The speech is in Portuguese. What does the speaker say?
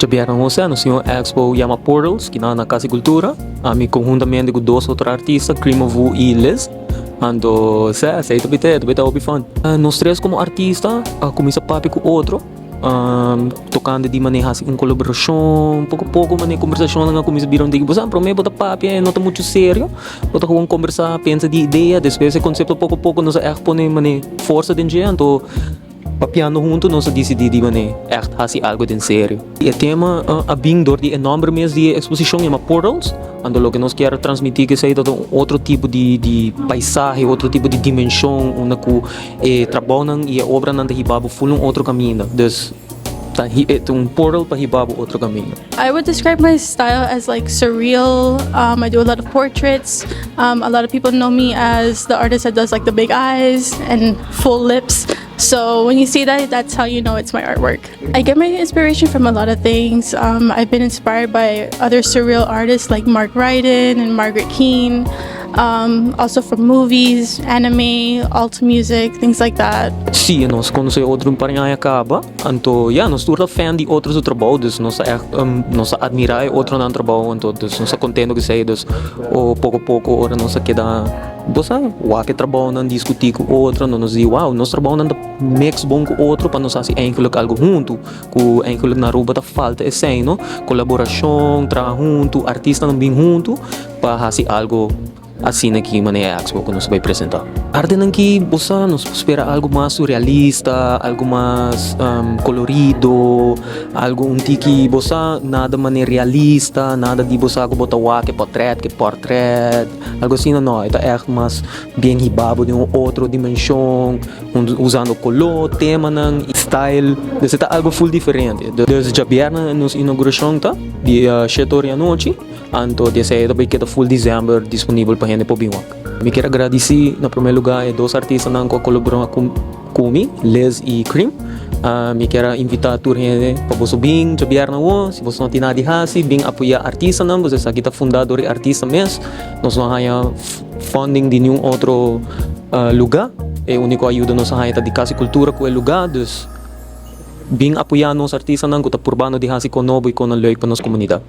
Diabierna nós tínhamos expo chama Portals, que na Cas di Cultura. Ami conjuntamente com dois outros artistas, Crimovu e Liz. Ando, sei também tá fun. Nós três como artista, começa papi com outro. Tocando de maneira assim, em colaboração, pouco maneira conversação nga começa viram de que para mim bota papi não tá muito sério, bota com conversar, pensa de ideia, depois esse conceito pouco nós expo maneira força de gente, então papiando junto nós decidir de maneira haci algo de sério. E o tema a bing door de enorme mês de exposição chama Portals, ando lo que nós quer transmitir que seja outro tipo de paisagem, outro tipo de dimensão, onde que trabalham e a obra não hibabo full outro caminho. Dus portal para hibabo outro caminho. I would describe my style as like surreal. I do a lot of portraits. A lot of people know me as the artist that does like the big eyes and full lips. So when you see that, that's how you know it's my artwork. I get my inspiration from a lot of things. I've been inspired by other surreal artists like Mark Ryden and Margaret Keane. Also from movies, anime, alt music, things like that. Sim, nós conhecemos outro parang acaba. Então, nós todos fan de outros trabalhos, nós admirar outro não trabalho, então nós contento que sei, ou pouco ora nós queda, você, o que trabalho não discutir com outro, não nos diz, wow, nós trabalhamos não mix bom com outro para nós assim eigenlijk algo junto, com eigenlijk na Aruba tá falta é não, colaboração, trabalho junto, artista não bem junto, para fazer algo assim aqui maneira expo que nós vai apresentar. Arte não que você nos espera algo mais surrealista, algo mais colorido, algo que você nada maneira realista, nada de você que bota que portrait, algo assim não, é mais bem ribabo de outra dimensão, usando color, tema, style, então é algo full diferente. Desde Diabierna nos inauguração tá, de 7 horas da noite. Então, desse aí também queda full dezembro disponível para gente pobinwak. Me quero agradecer, na primeiro lugar, dois artistas que colaboram comigo, Les e Cream. Me quero invitar a toda gente para você vir, Diabierna, se você não tem nada de haci, vir apoiar artista, você está aqui fundador de artista mesmo. Nós não temos funding de nenhum outro lugar. É a única ajuda nós temos de Cas di Cultura com o lugar, então, vir apoiar nossos artistas que estão urbano de haci com novo e com a lei para nossa comunidade.